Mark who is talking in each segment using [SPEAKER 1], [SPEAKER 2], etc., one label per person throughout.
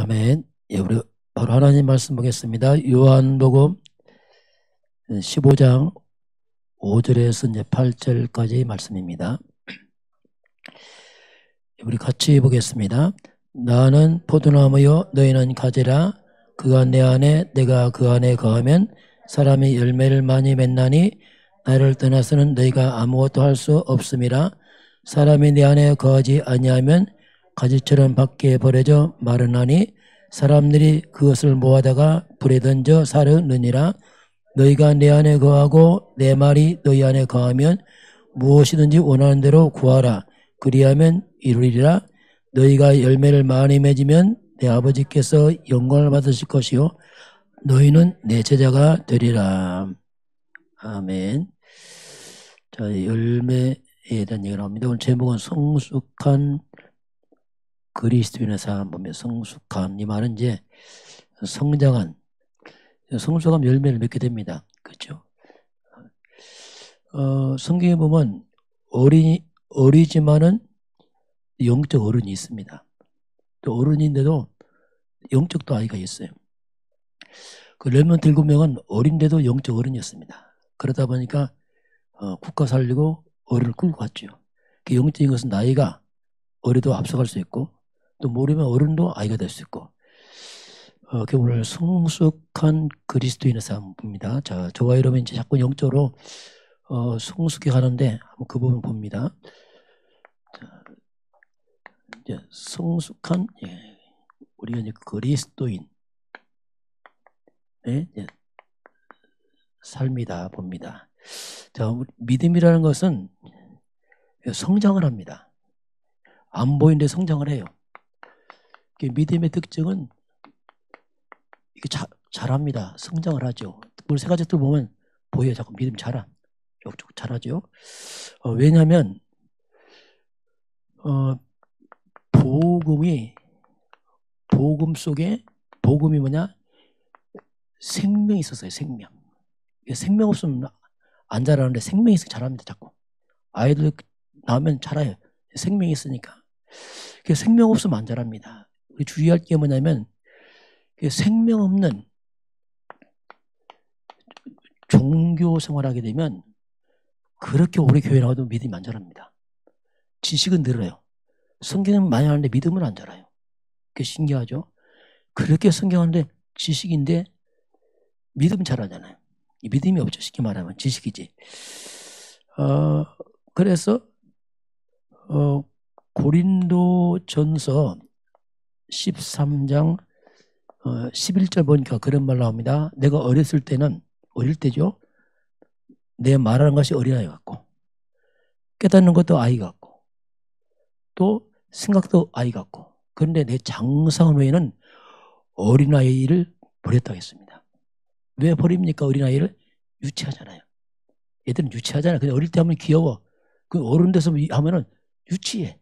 [SPEAKER 1] 아멘. 예, 우리 바로 하나님 말씀 보겠습니다. 요한복음 15장 5절에서 이제 8절까지 말씀입니다. 우리 같이 보겠습니다. 나는 포도나무요 너희는 가지라. 그가 내 안에 내가 그 안에 거하면 사람이 열매를 많이 맺나니 나를 떠나서는 너희가 아무것도 할 수 없음이라. 사람이 내 안에 거하지 아니하면 가지처럼 밖에 버려져 마르나니 사람들이 그것을 모아다가 불에 던져 사르느니라. 너희가 내 안에 거하고 내 말이 너희 안에 거하면 무엇이든지 원하는 대로 구하라. 그리하면 이루리라. 너희가 열매를 많이 맺으면 내 아버지께서 영광을 받으실 것이요 너희는 내 제자가 되리라. 아멘. 자, 열매에 대한 얘기를 합니다. 오늘 제목은 성숙한 그리스도인의 삶 보면 성숙한 이 말은 이제 성장한 성숙한 열매를 맺게 됩니다. 그렇죠? 성경에 보면 어리지만은 영적 어른이 있습니다. 또 어른인데도 영적 또 아이가 있어요. 그 렘넌트 7명은 어린데도 영적 어른이었습니다. 그러다 보니까 국가 살리고 어른을 끌고 갔죠. 그 영적인 것은 나이가 어려도 앞서갈 수 있고 또 모르면 어른도 아이가 될 수 있고 오늘 성숙한 그리스도인의 삶입니다. 자, 저와 여러분 이제 자꾸 영적으로 성숙해 가는데 한번 그 부분 봅니다. 자, 이제 성숙한 우리가 이제 그리스도인 삶이다 봅니다. 자, 믿음이라는 것은 성장을 합니다. 안 보이는데 성장을 해요. 믿음의 특징은 이게 잘합니다. 성장을 하죠. 우리 세 가지 또 보면 보여요. 자꾸 믿음 잘하죠. 왜냐하면 복음 속에 복음이 뭐냐? 생명이 있었어요. 생명 없으면 안 자라는데 생명이 있으면 자랍니다. 자꾸 아이들 나오면 자라요. 생명이 있으니까. 생명 없으면 안 자랍니다. 우리 주의할 게 뭐냐면 생명 없는 종교 생활하게 되면 그렇게 오래 교회 나와도 믿음이 안 자랍니다. 지식은 늘어요. 성경은 많이 하는데 믿음은 안 자라요. 그게 신기하죠? 그렇게 성경하는데 지식인데 믿음은 잘하잖아요. 믿음이 없죠. 쉽게 말하면 지식이지. 그래서 고린도전서 13장 11절 보니까 그런 말 나옵니다. 내가 어릴 때죠. 내 말하는 것이 어린아이 같고 깨닫는 것도 아이 같고 또 생각도 아이 같고 그런데 내 장성한 후에는 어린아이를 버렸다고 했습니다. 왜 버립니까? 어린아이를? 유치하잖아요. 애들은 유치하잖아요. 근데 어릴 때 하면 귀여워. 그 어른 돼서 하면은 유치해.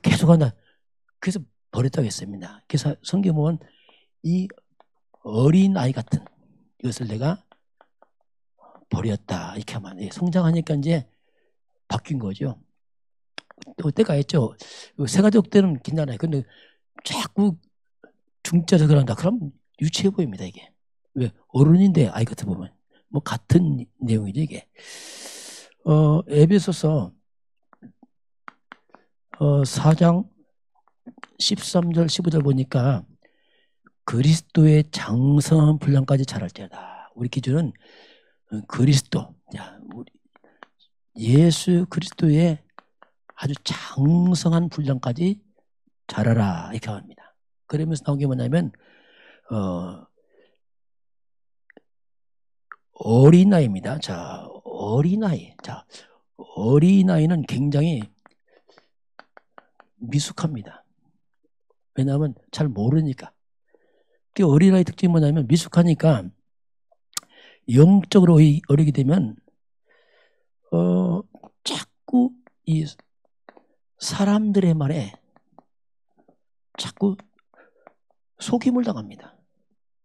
[SPEAKER 1] 계속 한다. 그래서 버렸다고 했습니다. 그래서 성경 보면 이 어린아이 같은 이것을 내가 버렸다. 이렇게 하면 성장하니까 이제 바뀐 거죠. 또 때가 있죠. 새가족 때는 괜찮아요. 근데 자꾸 중짜서 그런다. 그럼 유치해 보입니다. 이게. 왜? 어른인데 아이 같아 보면. 뭐 같은 내용이죠. 이게. 에베소서 4장 13절 15절 보니까 그리스도의 장성한 분량까지 자랄 때다. 우리 기준은 그리스도, 예수 그리스도의 아주 장성한 분량까지 자라라 이렇게 합니다. 그러면서 나온 게 뭐냐면 어린아이입니다. 자, 어린아이. 자, 어린아이는 굉장히 미숙합니다. 왜냐하면 잘 모르니까. 그 어린아이 특징이 뭐냐면 미숙하니까 영적으로 어리게 되면 자꾸 이 사람들의 말에 자꾸 속임을 당합니다.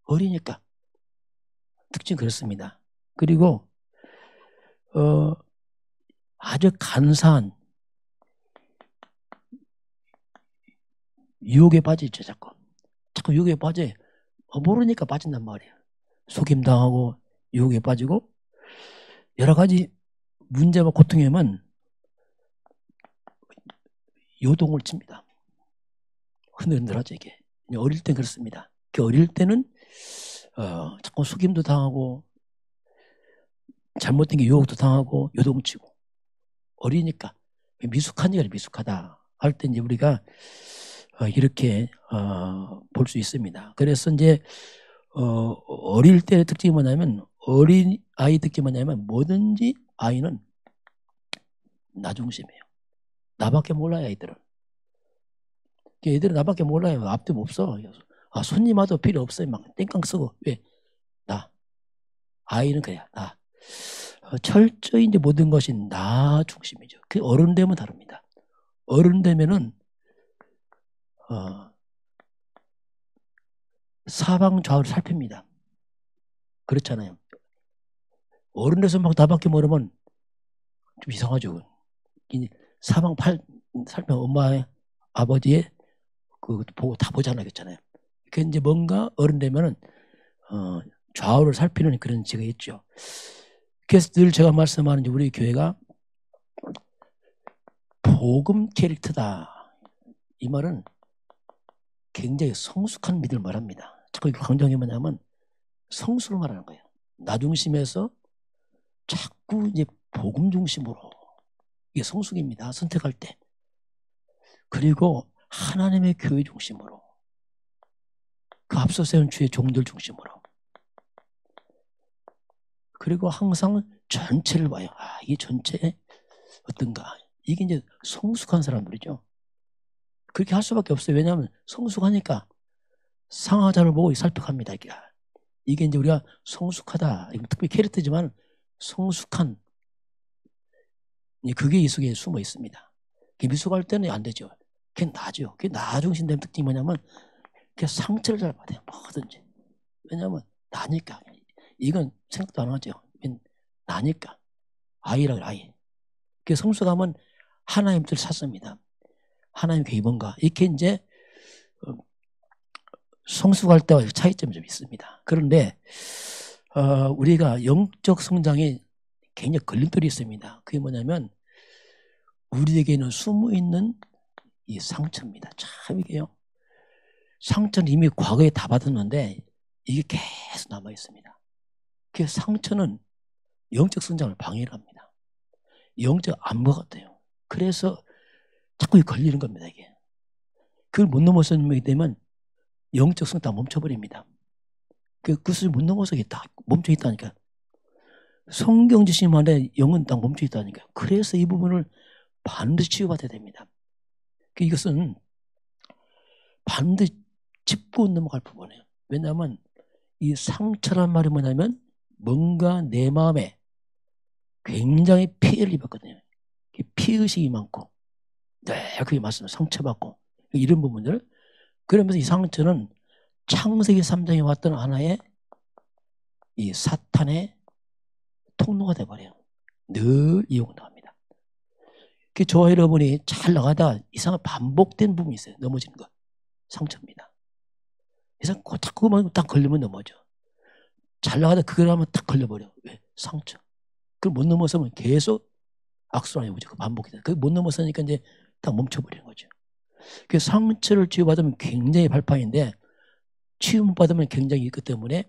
[SPEAKER 1] 어리니까. 특징 그렇습니다. 그리고 아주 간사한 유혹에 빠지죠. 자꾸. 자꾸 유혹에 빠져. 모르니까 빠진단 말이에요. 속임당하고 유혹에 빠지고 여러 가지 문제와 고통에 오면 요동을 칩니다. 흔들흔들하죠 이게. 어릴 땐 그렇습니다. 어릴 때는 자꾸 속임도 당하고 잘못된 게 유혹도 당하고 요동치고 어리니까 미숙하니까 미숙하다 할 때 이제 우리가 이렇게 볼 수 있습니다. 그래서 이제 어릴 때의 특징이 뭐냐면 어린 아이 특징이 뭐냐면 뭐든지 아이는 나 중심이에요. 나밖에 몰라요 아이들은. 애들은 나밖에 몰라요. 앞뒤 없어. 손님 와도 필요 없어요. 막 땡깡 쓰고 왜? 나. 아이는 그래요. 나. 철저히 이제 모든 것이 나 중심이죠. 그 어른 되면 다릅니다. 어른 되면은 사방 좌우를 살핍니다. 그렇잖아요. 어른 돼서 막 나밖에 모르면 좀 이상하죠. 사방 살펴 엄마의 아버지의 그 보고 다 보잖아요, 그렇잖아요. 그 이제 뭔가 어른 되면은 좌우를 살피는 그런 지가 있죠. 그래서 늘 제가 말씀하는 우리 교회가 복음 캐릭터다. 이 말은 굉장히 성숙한 믿음을 말합니다. 자꾸 강조한 게 뭐냐면 성숙을 말하는 거예요. 나 중심에서 자꾸 이제 복음 중심으로 이게 성숙입니다. 선택할 때. 그리고 하나님의 교회 중심으로 그 앞서 세운 주의 종들 중심으로 그리고 항상 전체를 봐요. 이게 전체에 어떤가. 이게 이제 성숙한 사람들이죠. 그렇게 할 수밖에 없어요. 왜냐하면 성숙하니까 상하자를 보고 살펴갑니다. 이게 이제 우리가 성숙하다. 특별히 캐릭터지만 성숙한 그게 이 속에 숨어 있습니다. 미숙할 때는 안 되죠. 그게 나죠. 그게 나 중심된 특징이 뭐냐면 그게 상처를 잘 받아요. 뭐든지. 왜냐하면 나니까. 이건 생각도 안 하죠. 나니까. 아이라고 아이. 그 성숙하면 하나님 뜻을 찾습니다. 하나님 교회 뭔가. 이렇게 이제 성숙할 때와 차이점이 좀 있습니다. 그런데 우리가 영적 성장에 굉장히 걸림돌이 있습니다. 그게 뭐냐면 우리에게는 숨어있는 이 상처입니다. 참 이게요. 상처는 이미 과거에 다 받았는데 이게 계속 남아있습니다. 그 상처는 영적 성장을 방해를 합니다. 영적 암과 같아요. 그래서 자꾸 걸리는 겁니다. 이게. 그걸 못 넘어서게 되면 영적 성장 다 멈춰버립니다. 그것을 못 넘어서 이게 다 멈춰있다니까. 성경 지시만에 영은 딱 멈춰있다니까. 그래서 이 부분을 반드시 치유받아야 됩니다. 이것은 반드시 짚고 넘어갈 부분이에요. 왜냐하면 이 상처란 말이 뭐냐면 뭔가 내 마음에 굉장히 피해를 입었거든요. 피의식이 많고 그게 맞습니다. 상처받고 이런 부분들. 그러면서 이 상처는 창세기 3장에 왔던 하나의 이 사탄의 통로가 돼버려요. 늘 이용당합니다. 저와 여러분이 잘 나가다 이상한 반복된 부분이 있어요. 넘어지는 거. 상처입니다. 그래서 자꾸만 딱 걸리면 넘어져. 잘 나가다 그걸 하면 딱 걸려버려. 왜? 상처. 그걸 못 넘어서면 계속 악순환이 오죠. 그 반복이 돼. 그걸 못 넘어서니까 이제 딱 멈춰버리는 거죠. 그 상처를 치유받으면 굉장히 발판인데 치유 못 받으면 굉장히 있기 때문에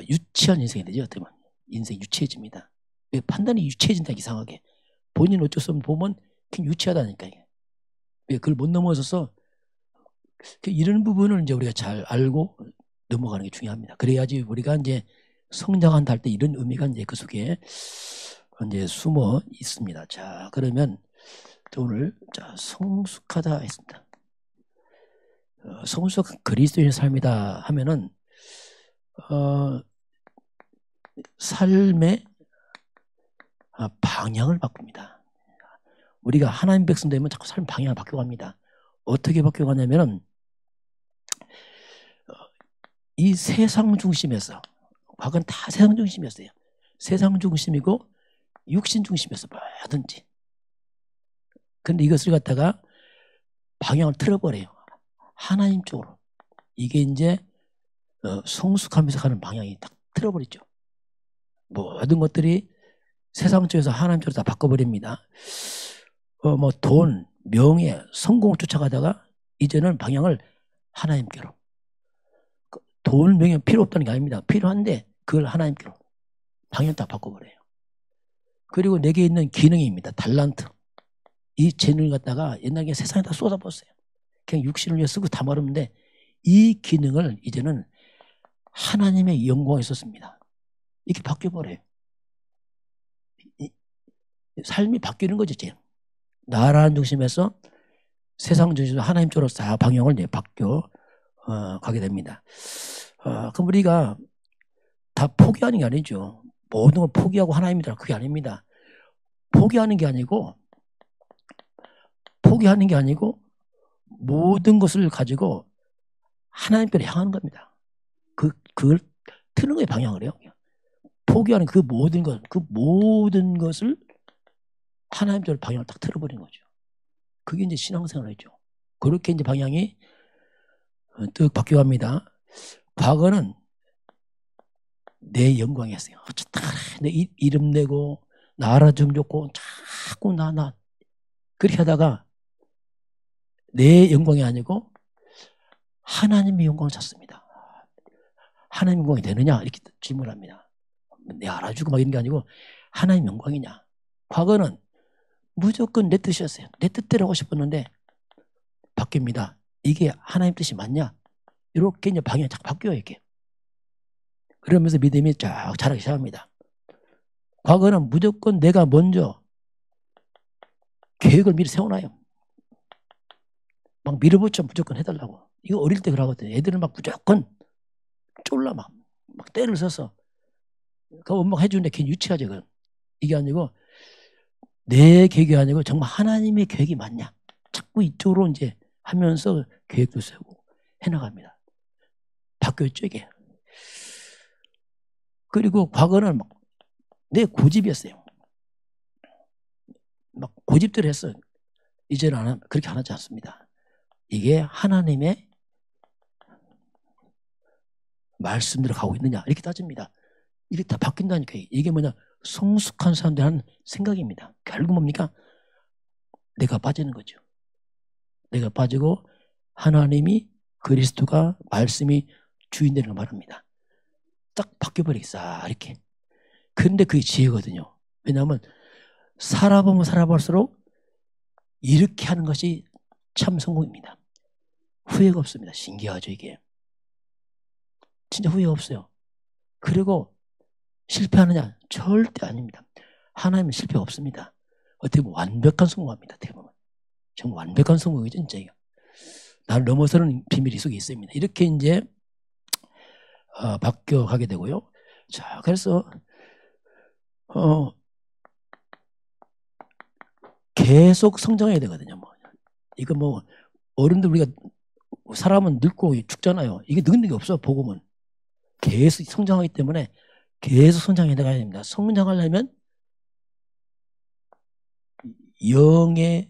[SPEAKER 1] 유치한 인생이 되죠. 어떻게 보면 인생이 유치해집니다. 왜? 판단이 유치해진다. 이상하게. 본인 어쩔 수 없는 보면 그냥 유치하다니까. 왜? 그걸 못 넘어서서 이런 부분을 이제 우리가 잘 알고 넘어가는 게 중요합니다. 그래야지 우리가 이제 성장한다 할 때 이런 의미가 이제 그 속에 이제 숨어 있습니다. 자, 그러면 오늘 성숙하다 했습니다. 성숙한 그리스도인의 삶이다 하면은 삶의 방향을 바꿉니다. 우리가 하나님 백성 되면 자꾸 삶 방향을 바뀌어갑니다. 어떻게 바뀌어가냐면은 이 세상 중심에서 과거는 다 세상 중심이었어요. 세상 중심이고 육신 중심이었어 뭐든지. 그런데 이것을 갖다가 방향을 틀어버려요. 하나님 쪽으로. 이게 이제 성숙하면서 가는 방향이 딱 틀어버리죠. 모든 것들이 세상 쪽에서 하나님 쪽으로 다 바꿔버립니다. 뭐 돈, 명예, 성공을 쫓아가다가 이제는 방향을 하나님께로. 돈, 명예 필요 없다는 게 아닙니다. 필요한데 그걸 하나님께로 방향 다 바꿔버려요. 그리고 내게 있는 기능입니다. 달란트. 이 재능을 갖다가 옛날에 세상에 다 쏟아부었어요. 그냥 육신을 위해 쓰고 다 말았는데 이 기능을 이제는 하나님의 영광에 썼습니다. 이렇게 바뀌어버려요. 삶이 바뀌는 거죠. 이제. 나라는 중심에서 세상 중심에서 하나님 쪽으로 다 방향을 이제 바뀌어 가게 됩니다. 그럼 우리가 다 포기하는 게 아니죠. 모든 걸 포기하고 하나님이다. 그게 아닙니다. 포기하는 게 아니고 모든 것을 가지고 하나님께로 향하는 겁니다. 그걸 트는 거에 방향을 해요. 포기하는 그 모든 것을 하나님 쪽으로 방향을 딱 틀어버리는 거죠. 그게 이제 신앙생활이죠. 그렇게 이제 방향이 뚝 바뀌어갑니다. 과거는 내 영광이었어요. 내 이름 내고 나라 좀 좋고 자꾸 나 그렇게 하다가 내 영광이 아니고 하나님의 영광을 찾습니다. 하나님 영광이 되느냐 이렇게 질문합니다. 내 알아주고 막 이런 게 아니고 하나님 영광이냐. 과거는 무조건 내 뜻이었어요. 내 뜻대로 하고 싶었는데 바뀝니다. 이게 하나님 뜻이 맞냐? 이렇게 이제 방향이 쫙 바뀌어요. 이렇게. 그러면서 믿음이 쫙 자라기 시작합니다. 과거는 무조건 내가 먼저 계획을 미리 세워놔요. 막 밀어붙여 무조건 해달라고. 이거 어릴 때 그러거든요. 애들은 막 무조건 쫄라 막 때를 써서 그 엄마가 해주는데 걔 유치하죠. 그건. 이게 아니고 내 계획이 아니고 정말 하나님의 계획이 맞냐. 자꾸 이쪽으로 이제 하면서 계획도 세우고 해나갑니다. 바뀌었죠 이게. 그리고 과거는 막 내 고집이었어요. 막 고집대로 했어요. 이제는 그렇게 안 하지 않습니다. 이게 하나님의 말씀대로 가고 있느냐 이렇게 따집니다. 이게 다 바뀐다니까요. 이게 뭐냐 성숙한 사람들이 하는 생각입니다. 결국 뭡니까? 내가 빠지는 거죠. 내가 빠지고 하나님이 그리스도가 말씀이 주인 되는 걸 말합니다. 딱 바뀌어버리겠어 이렇게. 그런데 그게 지혜거든요. 왜냐하면 살아보면 살아볼수록 이렇게 하는 것이 참 성공입니다. 후회가 없습니다. 신기하죠 이게. 진짜 후회가 없어요. 그리고 실패하느냐? 절대 아닙니다. 하나님은 실패가 없습니다. 어떻게 보면 완벽한 성공합니다. 어떻게 보면. 정말 완벽한 성공이죠 진짜 이거. 나를 넘어서는 비밀이 속에 있습니다. 이렇게 이제 바뀌어가게 되고요. 자, 그래서 계속 성장해야 되거든요. 뭐. 이거 뭐 어른들 우리가 사람은 늙고 죽잖아요. 이게 늙는 게 없어. 복음은 계속 성장하기 때문에 계속 성장해 나가야 됩니다. 성장하려면 영의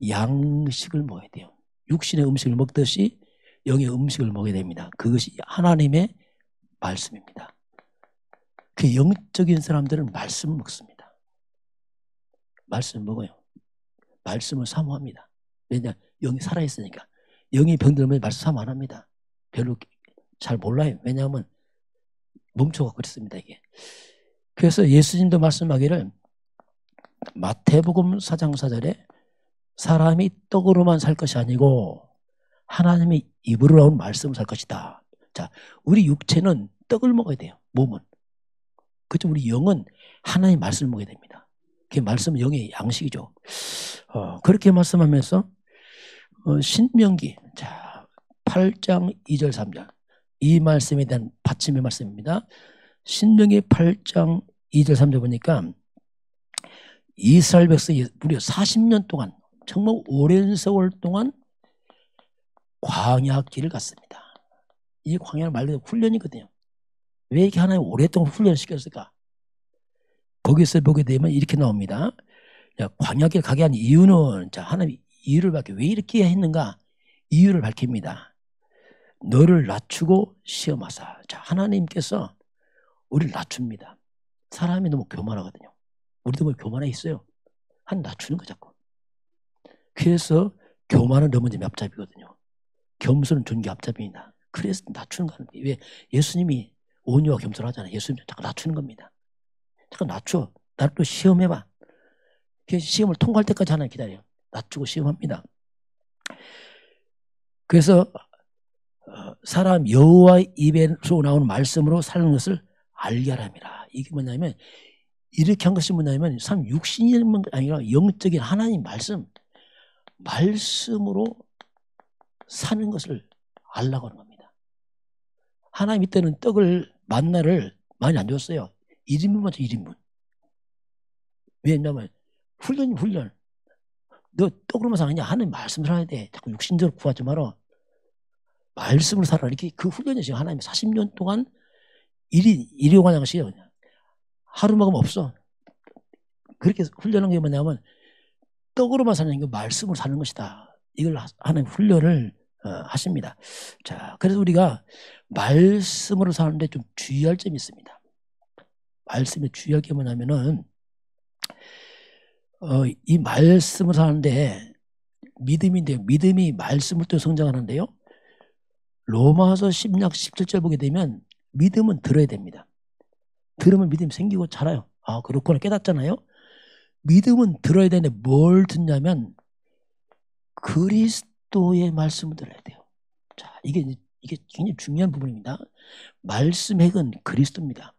[SPEAKER 1] 양식을 먹어야 돼요. 육신의 음식을 먹듯이 영의 음식을 먹어야 됩니다. 그것이 하나님의 말씀입니다. 그 영적인 사람들은 말씀을 먹습니다. 말씀을 먹어요. 말씀을 사모합니다. 왜냐? 영이 살아있으니까. 영이 병들면 말씀 사모 안 합니다. 별로 잘 몰라요. 왜냐하면 멈춰가 그랬습니다. 이게. 그래서 예수님도 말씀하기를 마태복음 4장 4절에 사람이 떡으로만 살 것이 아니고 하나님의 입으로 나온 말씀을 살 것이다. 자, 우리 육체는 떡을 먹어야 돼요. 몸은. 그렇죠. 우리 영은 하나님의 말씀을 먹어야 됩니다. 그 말씀은 영의 양식이죠. 그렇게 말씀하면서 신명기 자 8장 2절 3절 이 말씀에 대한 받침의 말씀입니다. 신명기 8장 2절 3절 보니까 이스라엘 백성이 무려 40년 동안 정말 오랜 세월 동안 광야 길을 갔습니다. 이 광야는 말 그대로 훈련이거든요. 왜 이렇게 하나님 오랫동안 훈련을 시켰을까? 거기서 보게 되면 이렇게 나옵니다. 광야 길 가게 한 이유는 자 하나님 이유를 밝혀 왜 이렇게 했는가? 이유를 밝힙니다. 너를 낮추고 시험하사. 자, 하나님께서 우리를 낮춥니다. 사람이 너무 교만하거든요. 우리도 뭐 교만해 있어요. 한 낮추는 거 자꾸. 그래서 교만은 넘어지면 앞잡이거든요. 겸손은 존귀 앞잡이입니다. 그래서 낮추는 거 하는 거예요. 왜? 예수님이 온유와 겸손하잖아요. 예수님 자꾸 낮추는 겁니다. 자꾸 낮춰. 나를 또 시험해봐. 그래서 시험을 통과할 때까지 하나님 기다려요. 낮추고 시험합니다. 그래서 사람 여호와의 입에서 나오는 말씀으로 사는 것을 알게 하랍니다. 이게 뭐냐면 이렇게 한 것이 뭐냐면 사람 육신이 아니라 영적인 하나님 말씀으로 사는 것을 알라고 하는 겁니다. 하나님 이때는 떡을 만나를 많이 안 줬어요. 1인분만 줘. 1인분. 왜냐면 훈련. 너 떡으로만 사느냐? 하나님 말씀을 살아야 돼. 자꾸 육신적으로 구하지 마라. 말씀을 살아. 이렇게 그 훈련이 지금 하나님 40년 동안 일용환양식이에요. 하루 먹으면 없어. 그렇게 훈련한 게 뭐냐면 떡으로만 사는 게 말씀으로 사는 것이다. 이걸 하나님 훈련을 하십니다. 자, 그래서 우리가 말씀으로 사는데 좀 주의할 점이 있습니다. 말씀에 주의할 게 뭐냐면은 이 말씀을 사는데 믿음인데 믿음이 말씀을 또 성장하는데요. 로마서 10장 17절 보게 되면 믿음은 들어야 됩니다. 들으면 믿음이 생기고 자라요. 아, 그렇구나 깨닫잖아요. 믿음은 들어야 되는데 뭘 듣냐면 그리스도의 말씀을 들어야 돼요. 자, 이게 굉장히 중요한 부분입니다. 말씀 핵은 그리스도입니다.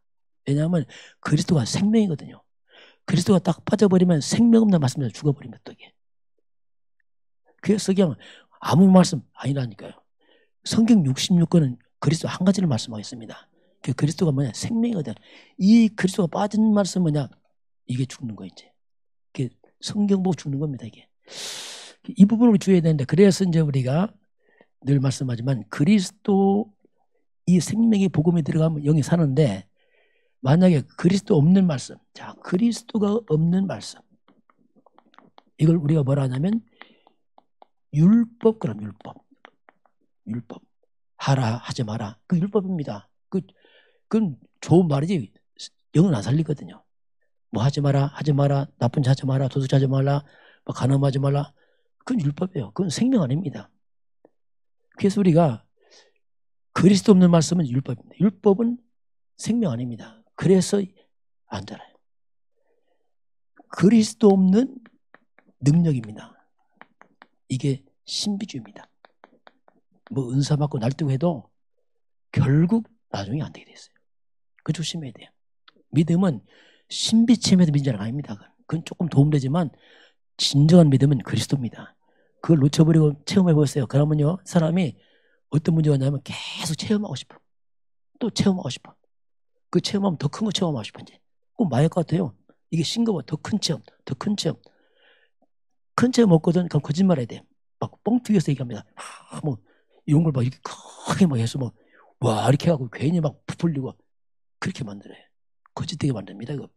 [SPEAKER 1] 왜냐하면 그리스도가 생명이거든요. 그리스도가 딱 빠져버리면 생명 없는 말씀에서 죽어버립니다. 이게. 그래서 그냥 아무 말씀 아니라니까요. 성경 66권은 그리스도 한 가지를 말씀하겠습니다. 그 그리스도가 뭐냐? 생명이거든. 이 그리스도가 빠진 말씀 뭐냐? 이게 죽는 거 이제. 이게 성경 보고 죽는 겁니다. 이게. 이 부분을 주의해야 되는데 그래서 이제 우리가 늘 말씀하지만 그리스도 이 생명의 복음이 들어가면 영이 사는데 만약에 그리스도 없는 말씀, 자 그리스도가 없는 말씀 이걸 우리가 뭐라 하냐면 율법 그럼 율법 하라 하지 마라 그 율법입니다. 그건 좋은 말이지 영은 안 살리거든요. 뭐 하지 마라 나쁜 짓 하지 마라 도둑질하지 말라 뭐 간음하지 말라 그건 율법이에요. 그건 생명 아닙니다. 그래서 우리가 그리스도 없는 말씀은 율법입니다. 율법은 생명 아닙니다. 그래서 안 자라요. 그리스도 없는 능력입니다. 이게 신비주의입니다. 뭐 은사 받고 날뛰고 해도 결국 나중에 안 되게 됐어요. 그거 조심해야 돼요. 믿음은 신비체험에도 믿는 게 아닙니다. 그건 조금 도움되지만 진정한 믿음은 그리스도입니다. 그걸 놓쳐버리고 체험해보세요. 그러면요 사람이 어떤 문제가 있냐면 계속 체험하고 싶어. 또 체험하고 싶어. 그 체험하면 더 큰 거 체험하고 싶어. 이제 꼭 마약 같아요. 이게 싱거워. 더 큰 체험. 큰 체험 없거든. 그럼 거짓말 해야 돼. 막 뻥튀겨서 얘기합니다. 뭐 이런 걸 막 이렇게 크게 막 해서 뭐 와 이렇게 하고 괜히 막 부풀리고 그렇게 만들어요. 거짓되게 만듭니다. 이거.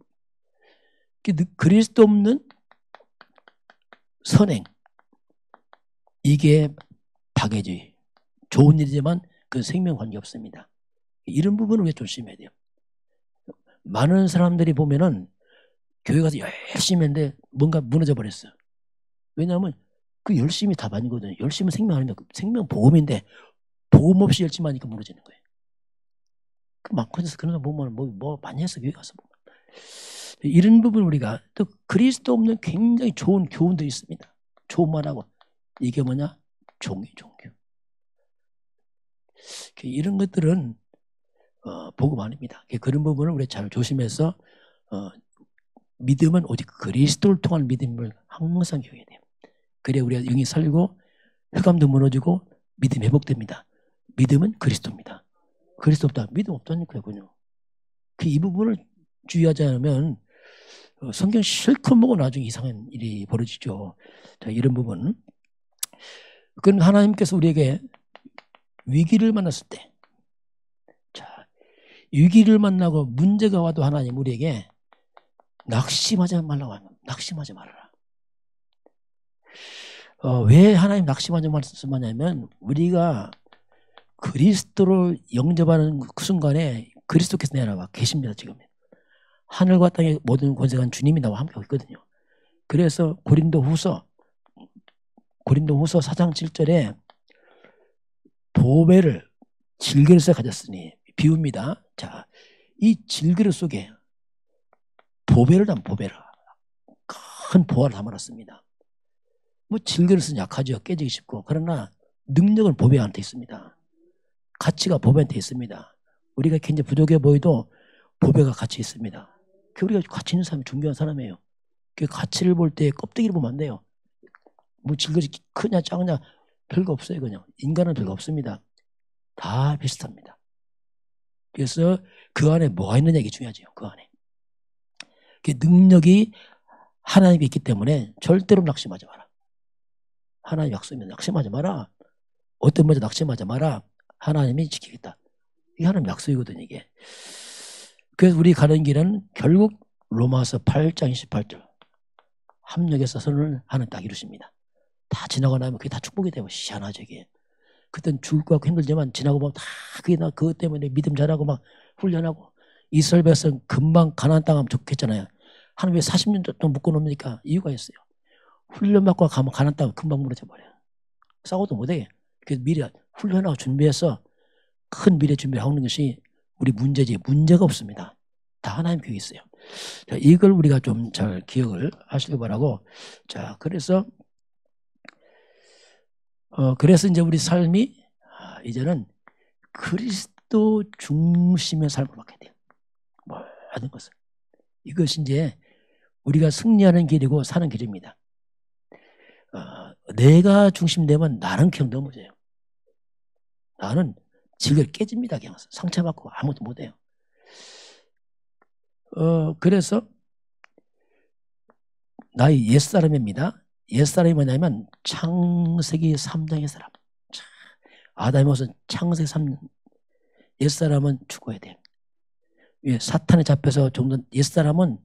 [SPEAKER 1] 그리스도 없는 선행. 이게 박애주의. 좋은 일이지만 그 생명 관계 없습니다. 이런 부분을 우리가 조심해야 돼요. 많은 사람들이 보면은 교회 가서 열심히 했는데 뭔가 무너져 버렸어요. 왜냐하면 그 열심이 답 아니거든요. 열심은 생명 아닙니다. 생명 보험인데 보험 없이 열심히 하니까 무너지는 거예요. 그 많거든요. 그런 거 보면 뭐 많이 했어. 교회 가서 보면. 이런 부분 우리가 또 그리스도 없는 굉장히 좋은 교훈도 있습니다. 좋은 말하고 이게 뭐냐? 종교. 이런 것들은 복음 아닙니다. 그런 부분을 우리 잘 조심해서 믿음은 오직 그리스도를 통한 믿음을 항상 기억해야 돼요. 그래야 우리가 영이 살고 흑암도 무너지고 믿음 회복됩니다. 믿음은 그리스도입니다. 그리스도 없다. 믿음 없다니까요. 그냥. 이 부분을 주의하지 않으면 성경 실컷 보고 나중에 이상한 일이 벌어지죠. 자, 이런 부분. 그건 하나님께서 우리에게 위기를 만났을 때 자, 위기를 만나고 문제가 와도 하나님 우리에게 낙심하지 말라고 합니다. 낙심하지 말아라. 왜 하나님 낙심하지 말씀하냐면 우리가 그리스도를 영접하는 그 순간에 그리스도께서 내 안에 계십니다. 지금 하늘과 땅의 모든 권세가 주님이 나와 함께 있거든요. 그래서 고린도후서 4장 7절에 보배를 질그릇에 가졌으니 비유입니다. 자, 이 질그릇 속에 보배를 큰 보화를 담아놨습니다. 뭐 질그릇은 약하죠. 깨지기 쉽고. 그러나 능력은 보배한테 있습니다. 가치가 보배한테 있습니다. 우리가 굉장히 부족해 보여도 보배가 가치 있습니다. 우리가 가치 있는 사람이 중요한 사람이에요. 그 가치를 볼 때 껍데기를 보면 안 돼요. 뭐 질그릇이 크냐 작냐 별거 없어요. 그냥 인간은 별거 없습니다. 다 비슷합니다. 그래서 그 안에 뭐가 있느냐 이게 중요하죠. 그 안에 그 능력이 하나님께 있기 때문에 절대로 낙심하지 마라. 하나님 약속이면 낙심하지 마라. 어떤 문제 낙심하지 마라. 하나님이 지키겠다. 이게 하나님 약속이거든요. 이게. 그래서 우리 가는 길은 결국 로마서 8장 28절 합력해서 선을 하는 딱 이루십니다. 다 지나고 나면 그게 다 축복이 되고 시원하죠. 이게. 그땐 죽을 것 같고 힘들지만 지나고 보면 다 그게 나 그것 때문에 믿음 잘하고 막 훈련하고 이스라엘 백성 금방 가나안 땅 가면 좋겠잖아요. 하나님 왜 40년 동안 묶어놓습니까? 이유가 있어요. 훈련받고 가면 가나안 땅 금방 무너져 버려요. 싸워도 못해. 그래서 미리 훈련하고 준비해서 큰 미래 준비를 하는 것이 우리 문제지 문제가 없습니다. 다 하나님 계획이 있어요. 자, 이걸 우리가 좀 잘 기억을 하시기 바라고. 자, 그래서 이제 우리 삶이 이제는 그리스도 중심의 삶을 갖게 돼요. 모든 것을. 이것이 이제 우리가 승리하는 길이고 사는 길입니다. 내가 중심되면 나는 그냥 넘어져요. 나는 질질 깨집니다. 그냥 상처받고 아무것도 못해요. 그래서 나의 옛사람입니다. 옛사람이 뭐냐면 창세기 3장의 사람. 아담이 무슨 창세기 3장 옛사람은 죽어야 돼. 사탄에 잡혀서 죽는 옛사람은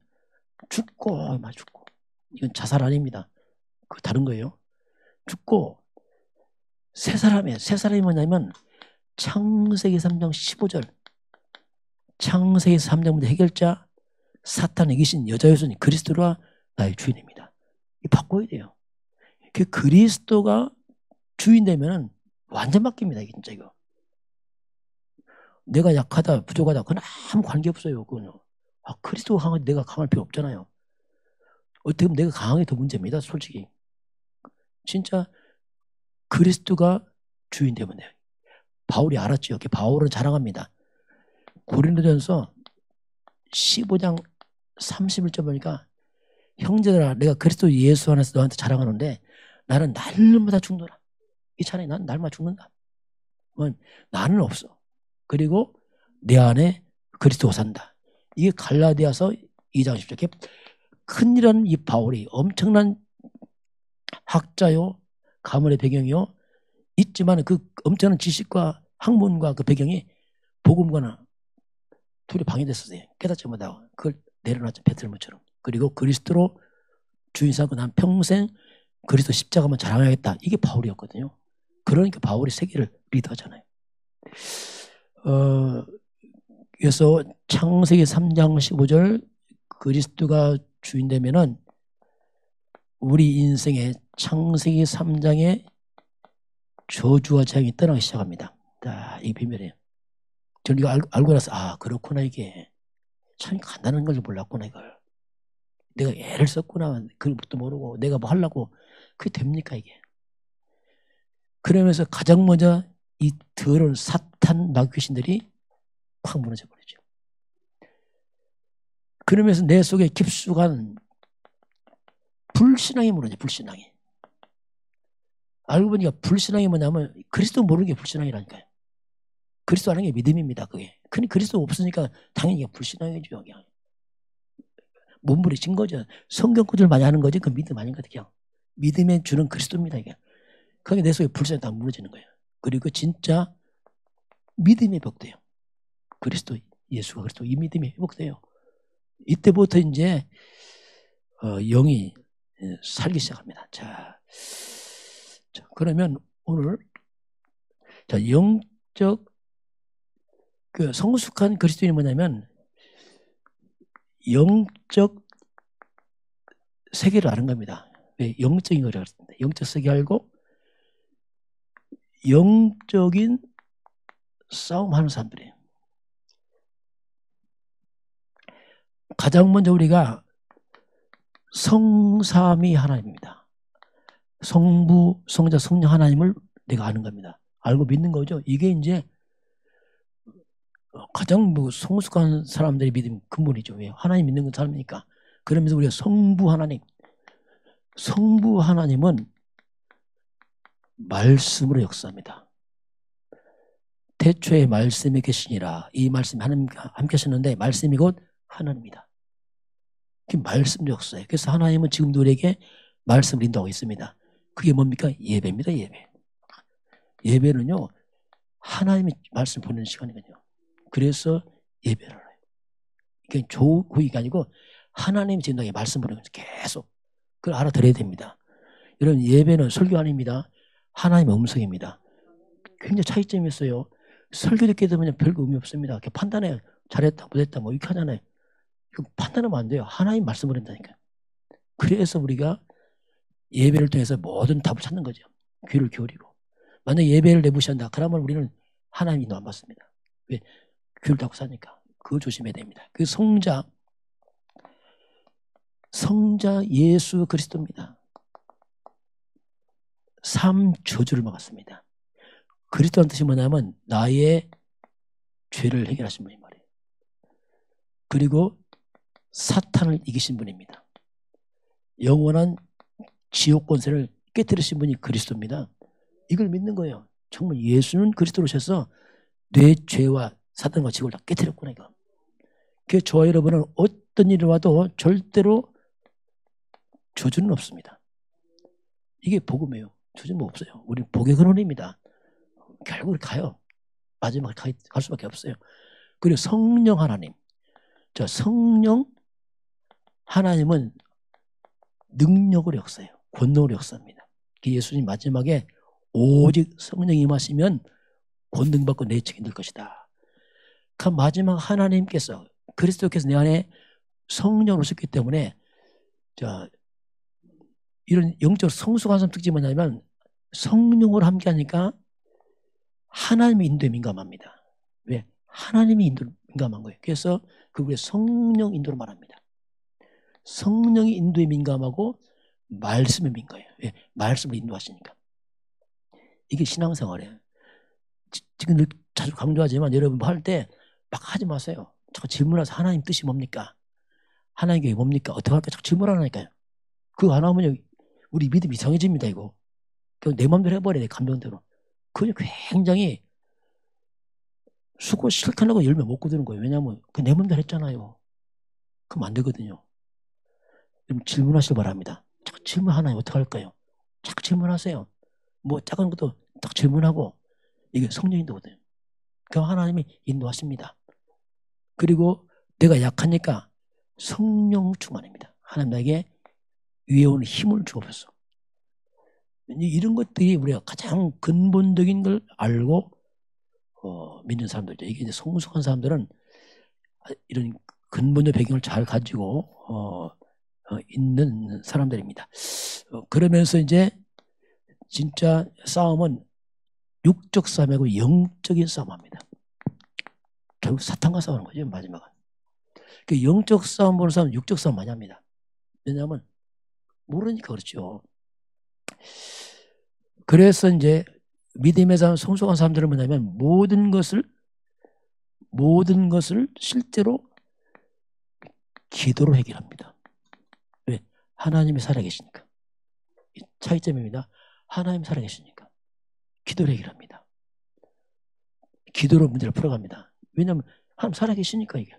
[SPEAKER 1] 죽고 막 죽고. 이건 자살 아닙니다. 그 다른 거예요. 죽고 새 사람이에요. 새 사람이 뭐냐면 창세기 3장 15절 창세기 3장부터 해결자 사탄의 귀신 여자의 손이 그리스도가 나의 주인입니다. 이 바꿔야 돼요. 그 그리스도가 주인 되면 완전 바뀝니다. 이게 진짜 이거. 내가 약하다 부족하다 그건 아무 관계없어요. 그거는. 그리스도가 강하지 내가 강할 필요 없잖아요. 어떻게 보면 내가 강한 게 더 문제입니다. 솔직히. 진짜 그리스도가 주인 되면 돼요. 바울이 알았죠. 바울은 자랑합니다. 고린도전서 15장 31절 보니까 형제들아 내가 그리스도 예수 안에서 너한테 자랑하는데 나는 날마다 죽노라. 이 차라리 난 날마다 죽는다. 나는 없어. 그리고 내 안에 그리스도가 산다. 이게 갈라디아서 2장 10절. 큰일하는 이 바울이 엄청난 학자요 가문의 배경이요 있지만 그 엄청난 지식과 학문과 그 배경이 복음과는 둘이 방해됐었어요. 깨닫지 못하고 그걸 내려놨죠. 베틀레헴처럼. 그리고 그리스도로 주인 삼고 난 평생 그리스도 십자가만 자랑하겠다. 이게 바울이었거든요. 그러니까 바울이 세계를 리드하잖아요. 그래서 창세기 3장 15절 그리스도가 주인 되면은 우리 인생의 창세기 3장의 저주와 재앙이 떠나기 시작합니다. 이게 비밀이에요. 저는 이거 알고 나서 그렇구나 이게. 참 간단한 걸 몰랐구나 이걸. 내가 애를 썼구나. 그것도 모르고 내가 뭐 하려고 그게 됩니까 이게. 그러면서 가장 먼저 이 더러운 사탄 마귀신들이 확 무너져 버리죠. 그러면서 내 속에 깊숙한 불신앙이 무너져. 불신앙이. 알고 보니까 불신앙이 뭐냐면 그리스도 모르는 게 불신앙이라니까요. 그리스도 아는 게 믿음입니다. 그게. 근데 그리스도 없으니까 당연히 불신앙이죠. 그냥. 몸부림친 거죠. 성경 구절 많이 하는 거지 그 믿음 아닌 것 같아요. 믿음에 주는 그리스도입니다. 이게. 그게 내 속에 불신앙이 다 무너지는 거예요. 그리고 진짜 믿음이 회복돼요. 그리스도 예수가 그리스도 이 믿음이 회복돼요. 이때부터 이제 영이 살기 시작합니다. 자, 자, 그러면 오늘 자, 영적 그 성숙한 그리스도인이 뭐냐면 영적 세계를 아는 겁니다. 왜? 영적인 걸 알았습니다. 영적 세계 알고 영적인 싸움하는 사람들이에요. 가장 먼저 우리가 성삼위 하나님입니다. 성부, 성자, 성령 하나님을 내가 아는 겁니다. 알고 믿는 거죠. 이게 이제 가장 성숙한 사람들의 믿음 근본이죠. 왜? 하나님 믿는 사람이니까. 그러면서 우리가 성부 하나님, 성부 하나님은 말씀으로 역사합니다. 태초에 말씀이 계시니라. 이 말씀이 하나님과 함께 하셨는데 말씀이 곧 하나님입니다. 그 말씀도 역사예요. 그래서 하나님은 지금도 우리에게 말씀을 인도하고 있습니다. 그게 뭡니까? 예배입니다. 예배. 예배는요. 하나님이 말씀 보내는 시간이거든요. 그래서 예배를 해요. 이게 조후이가 아니고 하나님이 지금 너에게 말씀 보내는 거죠. 계속. 그걸 알아들어야 됩니다. 여러분 예배는 설교 아닙니다. 하나님의 음성입니다. 굉장히 차이점이 있어요. 설교 듣게 되면 별거 의미 없습니다. 판단해 잘했다 못했다 뭐 이렇게 하잖아요. 이거 판단하면 안 돼요. 하나님 말씀을 한다니까. 그래서 우리가 예배를 통해서 모든 답을 찾는 거죠. 귀를 기울이고. 만약 예배를 내무시한다. 그러면 우리는 하나님 인도 안 받습니다. 왜? 귀를 닫고 사니까. 그거 조심해야 됩니다. 그 성자 예수 그리스도입니다. 3저주를 막았습니다. 그리스도라는 뜻이 뭐냐면 나의 죄를 해결하신 분이 말이에요. 그리고 사탄을 이기신 분입니다. 영원한 지옥 권세를 깨뜨리신 분이 그리스도입니다. 이걸 믿는 거예요. 정말 예수는 그리스도로 오셔서 내 죄와 사탄과 지옥을 다 깨뜨렸구나 이거. 그래서 저와 여러분은 어떤 일이 와도 절대로 저주는 없습니다. 이게 복음이에요. 저주는 뭐 없어요. 우리는 복의 근원입니다. 결국 가요. 마지막에 갈 수밖에 없어요. 그리고 성령 하나님. 자, 성령 하나님은 능력으로 역사해요. 권능으로 역사합니다. 예수님 마지막에 오직 성령이 임하시면 권능받고 내 책임질 것이다. 그 마지막 하나님께서 그리스도께서 내 안에 성령을 오셨기 때문에 자, 이런 영적 성숙한 사람 특징이 뭐냐면 성령으로 함께하니까 하나님의 인도에 민감합니다. 왜? 하나님이 인도에 민감한 거예요. 그래서 그분의 성령 인도로 말합니다. 성령이 인도에 민감하고 말씀에 민감해요. 왜? 말씀을 인도하시니까. 이게 신앙생활이에요. 지금 늘 자주 강조하지만 여러분 뭐 할 때 막 하지 마세요. 자꾸 질문해서 하나님 뜻이 뭡니까? 하나님께 뭡니까? 어떻게 할까? 자꾸 질문하라니까요. 그거 안 하면 우리 믿음이 이상해집니다. 이거. 내 마음대로 해버려야 돼. 감정대로. 그게 굉장히 수고 실컷하려고 열매 못 거두는 거예요. 왜냐하면 내 마음대로 했잖아요. 그럼 안 되거든요. 여러분 질문하시길 바랍니다. 자꾸 질문 하나님 어떻게 할까요? 자꾸 질문하세요. 뭐 작은 것도 딱 질문하고 이게 성령 인도거든요. 그 하나님이 인도하십니다. 그리고 내가 약하니까 성령 충만입니다. 하나님 나에게 위에 오는 힘을 주옵소서. 이런 것들이 우리가 가장 근본적인 걸 알고 믿는 사람들이죠. 이게 이제 성숙한 사람들은 이런 근본적 배경을 잘 가지고 있는 사람들입니다. 그러면서 이제 진짜 싸움은 육적 싸움이고 영적인 싸움합니다. 결국 사탄과 싸우는 거죠. 마지막은. 그 영적 싸움 보는 사람은 육적 싸움 많이 합니다. 왜냐하면 모르니까 그렇죠. 그래서 이제 믿음의 사람, 성숙한 사람들은 뭐냐면 모든 것을 실제로 기도로 해결합니다. 왜? 하나님이 살아계시니까. 차이점입니다. 하나님 살아계시니까. 기도로 해결합니다. 기도로 문제를 풀어갑니다. 왜냐하면 하나님 살아계시니까 이게.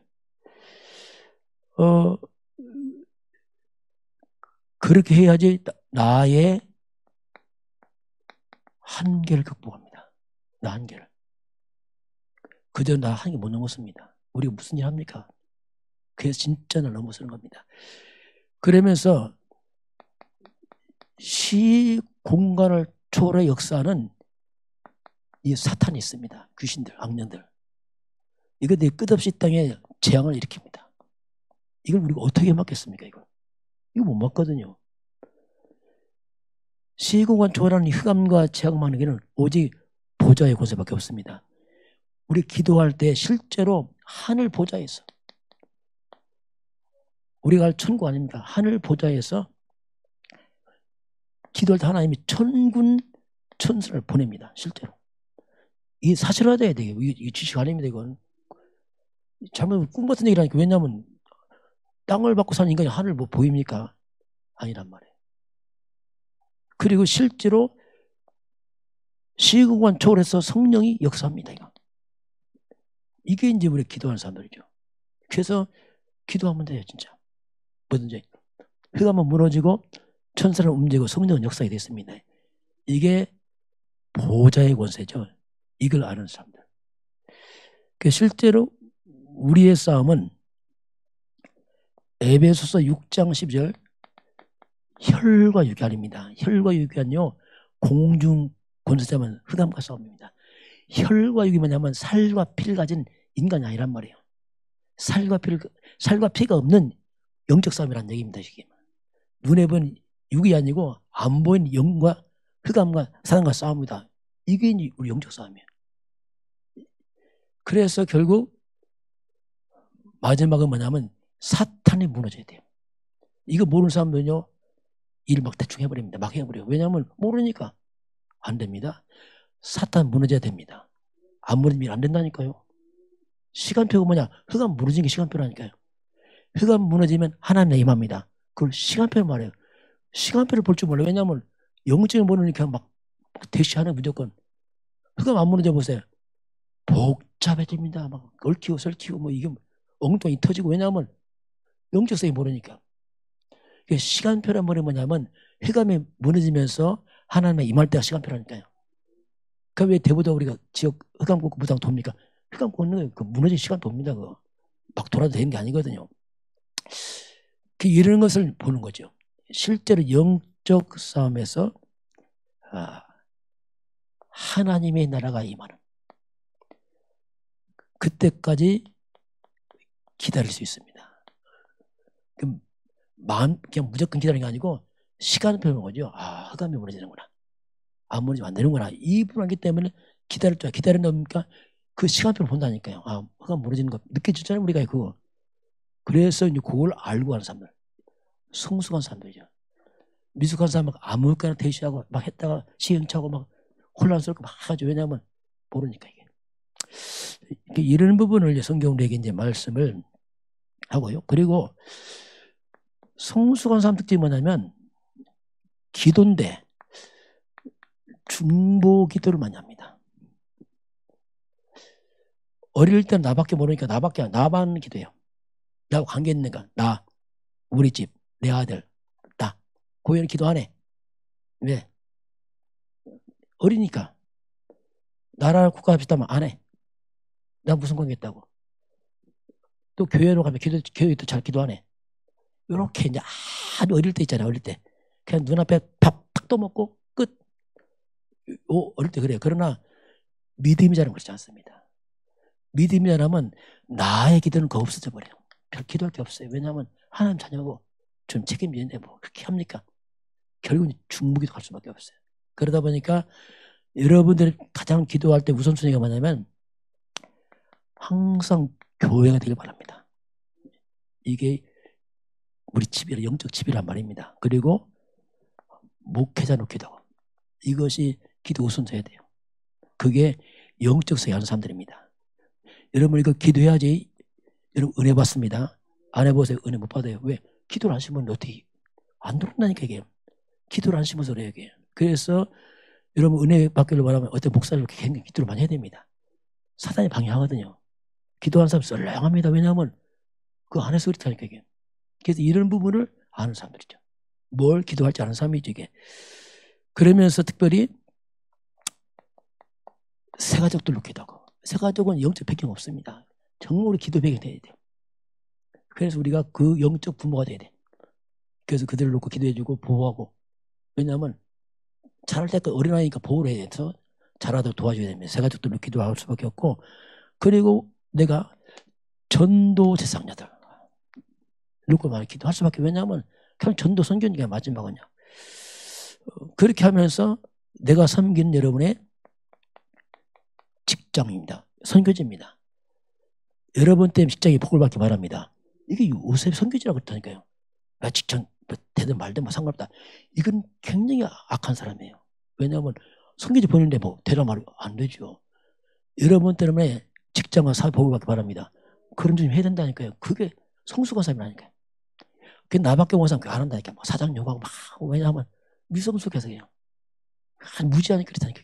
[SPEAKER 1] 그렇게 해야지 나의 한계를 극복합니다. 나 한계를. 그저 나 한계 못 넘었습니다. 우리가 무슨 일 합니까? 그래서 진짜 날 넘어서는 겁니다. 그러면서 시 공간을 초월의 역사는 이 사탄이 있습니다. 귀신들, 악령들. 이것들이 끝없이 땅에 재앙을 일으킵니다. 이걸 우리가 어떻게 막겠습니까? 이거 못 막거든요. 시공간 초월하는 흑암과 재앙 막는 게는 오직 보좌의 권세밖에 없습니다. 우리 기도할 때 실제로 하늘 보좌에서, 우리가 갈 천국 아닙니까? 하늘 보좌에서 기도할 때 하나님이 천군 천사를 보냅니다. 실제로. 이게 사실화돼야 돼요. 이게 지식 아닙니다. 이건 잘못 꿈 같은 얘기라니까. 왜냐하면 땅을 받고 사는 인간이 하늘 뭐 보입니까? 아니란 말이에요. 그리고 실제로 시공간 초월해서 성령이 역사합니다. 이게 이제 우리 기도하는 사람들이죠. 그래서 기도하면 돼요. 진짜 뭐든지. 흑암은 무너지고 천사는 움직이고 성령은 역사가 됐습니다. 이게 보좌의 권세죠. 이걸 아는 사람들. 실제로 우리의 싸움은 에베소서 6장 12절 혈과 육이 아닙니다. 혈과 육이 아니요 공중 권세자면 흑암과 싸움입니다. 혈과 육이 뭐냐면 살과 피를 가진 인간이 아니란 말이에요. 살과 피가 없는 영적 싸움이란 얘기입니다. 이게. 눈에 보이는 육이 아니고 안 보이는 영과 흑암과 사단과 싸움이다. 이게 우리 영적 싸움이에요. 그래서 결국 마지막은 뭐냐면 사탄이 무너져야 돼요. 이거 모르는 사람들은요 일을 막 대충 해버립니다. 막 해버려요. 왜냐하면 모르니까 안 됩니다. 사탄 무너져야 됩니다. 안 무너지면 안 된다니까요. 시간표가 뭐냐? 흑암 무너지는 게 시간표라니까요. 흑암 무너지면 하나님의 임합니다. 그걸 시간표를 말해요. 시간표를 볼 줄 몰라요. 왜냐하면 영적인 모르니까 막 대시하는 무조건. 흑암 안 무너져 보세요. 복잡해집니다. 막 얽히고 설키고 뭐 이게 엉뚱이 터지고. 왜냐하면 영적성이 모르니까. 시간표란 말이 뭐냐면 흑암이 무너지면서 하나님의 임할 때가 시간표라니까요. 그럼 왜 대부분 우리가 지역 흑암 꽂고 무당 돕니까? 흑암 꽂는 그 무너진 시간 돕니다. 그거. 막 돌아도 되는 게 아니거든요. 이런 것을 보는 거죠. 실제로 영적 싸움에서 하나님의 나라가 임하는 그때까지 기다릴 수 있습니다. 그냥 무조건 기다리는 게 아니고 시간표를 보는 거죠. 흑암이 무너지는구나. 안 무너지면 안 되는구나. 이 불안하기 때문에 기다릴 줄 기다린다 보니까 그 시간표를 본다니까요. 흑암 무너지는 거 느껴지잖아요. 우리가 그거. 그래서 이제 그걸 알고 하는 사람들. 성숙한 사람들이죠. 미숙한 사람 막 아무렇게나 대시하고 막 했다가 시행착오 막 혼란스럽고 막 하죠. 왜냐하면 모르니까 이게. 이런 부분을 성경으로 이제 말씀을 하고요. 그리고 성숙한 사람 특징이 뭐냐면 기도인데 중보 기도를 많이 합니다. 어릴 때는 나밖에 모르니까 나만 기도해요. 나하고 관계 있는가? 나, 우리 집, 내 아들, 나. 고연히 기도 안 해. 왜? 어리니까. 나라를 국가 합시다면 안 해. 나 무슨 관계 있다고. 또 교회로 가면 교회도 잘 기도 안 해. 이렇게 이제 아주 어릴 때 있잖아요. 어릴 때. 그냥 눈앞에 밥 탁 떠먹고 끝. 어릴 때 그래요. 그러나 믿음이 자라면 그렇지 않습니다. 믿음이 자라면 나의 기도는 거 없어져 버려요. 별 기도할 게 없어요. 왜냐하면 하나님 자녀고 좀 책임지는데 뭐 그렇게 합니까? 결국은 중무기도 갈 수밖에 없어요. 그러다 보니까 여러분들이 가장 기도할 때 우선순위가 뭐냐면 항상 교회가 되길 바랍니다. 이게 우리 집이라 영적 집이란 말입니다. 그리고 목회자 놓기도 이것이 기도 우선돼야 돼요. 그게 영적 세계하는 사람들입니다. 여러분 이거 기도해야지. 여러분 은혜 받습니다. 안 해보세요. 은혜 못 받아요. 왜? 기도를 안 하시면 어떻게 안 들어온다니까 이게. 기도를 안 하시면서 그래요 이게. 그래서 여러분 은혜 받기를 바라면 어떤 목사를 굉장히 기도를 많이 해야 됩니다. 사단이 방해하거든요. 기도하는 사람 썰렁합니다. 왜냐하면 그 안에서 그렇다니까 이게. 그래서 이런 부분을 아는 사람들이죠. 뭘 기도할지 아는 사람이죠 이게. 그러면서 특별히 새가족들로 기도하고. 새가족은 영적 배경 없습니다. 정말 우리 기도 배경이 돼야 돼요. 그래서 우리가 그 영적 부모가 돼야 돼. 그래서 그들을 놓고 기도해주고 보호하고. 왜냐하면 자랄 때까지 어린아이니까 보호를 해야 돼서 자라도록 도와줘야 됩니다. 세 가족들로 기도할 수밖에 없고, 그리고 내가 전도 제사장들 누구 많이 기도할 수밖에. 왜냐하면 그냥 전도 선교니까 마지막은요. 그렇게 하면서 내가 섬기는 여러분의 직장입니다. 선교지입니다. 여러분 때문에 직장이 복을 받기 바랍니다. 이게 요셉 선교지라고 그랬다니까요. 나 직장 되든 말든 뭐 상관없다. 이건 굉장히 악한 사람이에요. 왜냐하면 선교지 보내는데 뭐 되라 말이 안 되죠. 여러분 때문에 직장과 사회 복을 받기 바랍니다. 그런 좀 해야 된다니까요. 그게 성숙한 사람이라니까요. 그 나밖에 모르는 사람 안 한다니까. 뭐 사장 욕하고 막. 왜냐하면 미성숙해서 그냥 무지하니까 그렇다니까.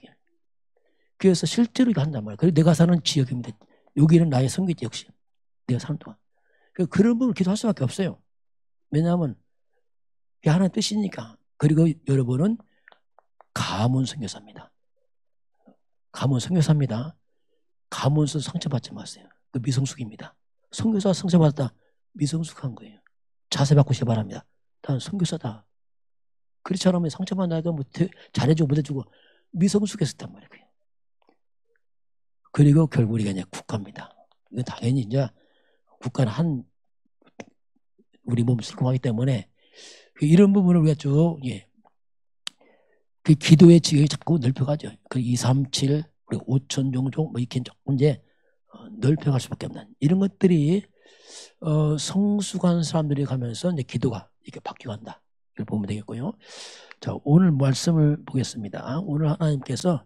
[SPEAKER 1] 그래서 실제로 이거 한단 말이에요. 그리고 내가 사는 지역입니다. 여기는 나의 선교지 역시. 내가 사는 동안. 그런 부분을 기도할 수밖에 없어요. 왜냐하면 그게 하나의 뜻이니까. 그리고 여러분은 가문 선교사입니다. 가문 선교사입니다. 가문서 상처받지 마세요. 그 미성숙입니다. 선교사 상처받았다. 미성숙한 거예요. 자세 바꾸시기 바랍니다. 난 선교사다. 그렇지 않으면 상처받나가 뭐 잘해주고 못해주고 미성숙했었단 말이에요. 그리고 결국 우리가 이제 국가입니다. 이건 당연히 이제 국가는 한 우리 몸 슬픔하기 때문에 이런 부분을 우리가 쭉 그 기도의 지역이 자꾸 넓혀가죠. 그 2, 3, 7, 그리고 5천 종족 뭐 이렇게 조금 이제 넓혀갈 수밖에 없는 이런 것들이 성숙한 사람들이 가면서 이제 기도가 이렇게 바뀌어간다. 이걸 보면 되겠고요. 자, 오늘 말씀을 보겠습니다. 오늘 하나님께서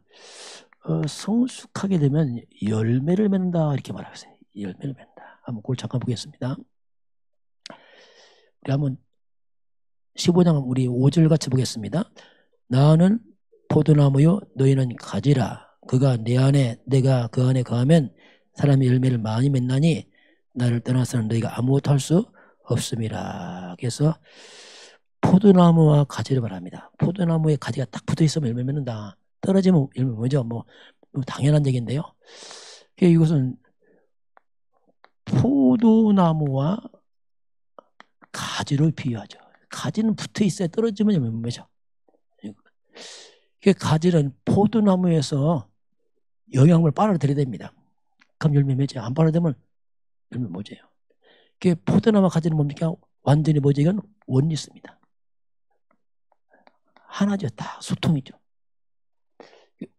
[SPEAKER 1] 성숙하게 되면 열매를 맺는다 이렇게 말하셨어요. 열매를 맺는다. 한번 그걸 잠깐 보겠습니다. 우리 한번 15장 우리 5절 같이 보겠습니다. 나는 포도나무요 너희는 가지라. 그가 내 안에 내가 그 안에 거하면 사람이 열매를 많이 맺나니 나를 떠나서는 너희가 아무것도 할 수 없음이라. 그래서 포도나무와 가지를 말합니다. 포도나무에 가지가 딱 붙어있으면 열매 맺는다. 떨어지면 열매 뭐죠? 뭐 당연한 얘기인데요. 이것은 포도나무와 가지를 비유하죠. 가지는 붙어있어야 떨어지면 열매 맺죠. 가지는 포도나무에서 영양분을 빨아들여야 됩니다. 그럼 열매 맺죠. 안 빨아들이면 열매 못 맺어요. 포도나무 가지는 뭡니까? 완전히 뭐죠? 이건 원리 있습니다. 하나죠. 다 소통이죠.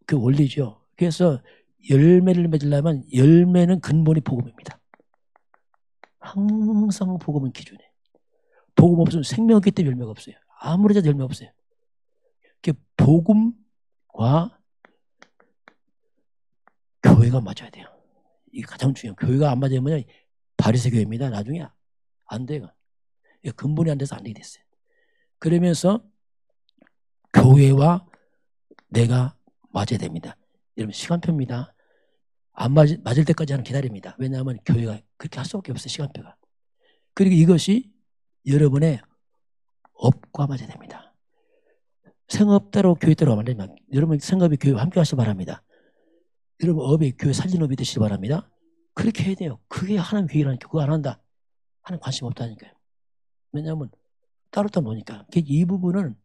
[SPEAKER 1] 그 원리죠. 그래서 열매를 맺으려면 열매는 근본이 복음입니다. 항상 복음은 기준이에요. 복음 없으면 생명 없기 때문에 열매가 없어요. 아무리 해도 열매 없어요. 복음과 교회가 맞아야 돼요. 이게 가장 중요해요. 교회가 안 맞으면 바리새 교회입니다. 나중에 안 돼요. 근본이 안 돼서 안 되게 됐어요. 그러면서 교회와 내가 맞아야 됩니다. 여러분 시간표입니다. 안 맞을 때까지는 기다립니다. 왜냐하면 교회가 그렇게 할 수밖에 없어요. 시간표가. 그리고 이것이 여러분의 업과 맞아야 됩니다. 생업대로 교회대로 하면 됩니다. 여러분 생업이 교회와 함께 하시기 바랍니다. 여러분 업이 교회 살리는 업이 되시기 바랍니다. 그렇게 해야 돼요. 그게 하나님 계획이라니까. 그거 안 한다. 하나님 관심 없다니까요. 왜냐하면 따로따로 노니까. 이 부분은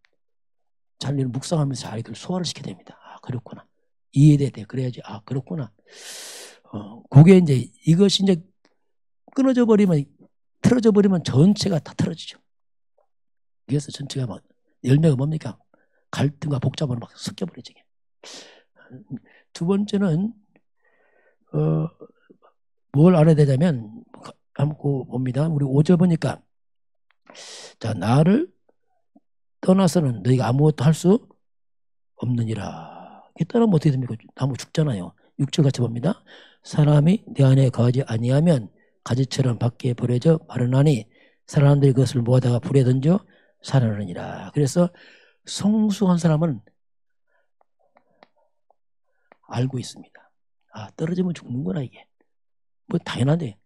[SPEAKER 1] 잘 묵상하면서 잘 소화를 시켜야 됩니다. 아 그렇구나. 이해돼야 돼. 그래야지. 아 그렇구나. 그게 이제 이것이 이제 끊어져 버리면 틀어져 버리면 전체가 다 틀어지죠. 그래서 전체가 막 열매가 뭡니까? 갈등과 복잡으로 막 섞여버리죠. 두 번째는 뭘 알아야 되냐면 한번 봅니다. 우리 5절 보니까 자 나를 떠나서는 너희가 아무것도 할 수 없느니라. 떠나면 어떻게 됩니까? 나무 죽잖아요. 6절 같이 봅니다. 사람이 내 안에 거하지 아니하면 가지처럼 밖에 버려져 마르나니 사람들이 그것을 모아다가 불에 던져 살아나느니라. 그래서 성숙한 사람은 알고 있습니다. 아 떨어지면 죽는구나 이게. 뭐 당연한데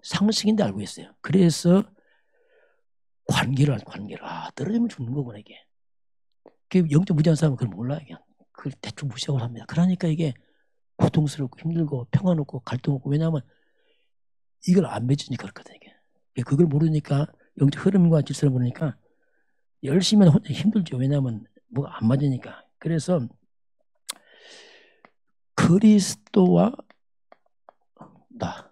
[SPEAKER 1] 상식인데 알고 있어요. 그래서 관계를 아 떨어지면 죽는 거구나 이게. 영적 무지한 사람은 그걸 몰라요. 그냥 그걸 대충 무시하고 합니다. 그러니까 이게 고통스럽고 힘들고 평안 없고 갈등 없고. 왜냐하면 이걸 안 맺으니까 그렇거든요. 이게. 그걸 모르니까 영적 흐름과 질서를 모르니까 열심히 하면 혼자 힘들죠. 왜냐하면 뭐가 안 맞으니까. 그래서 그리스도와 나,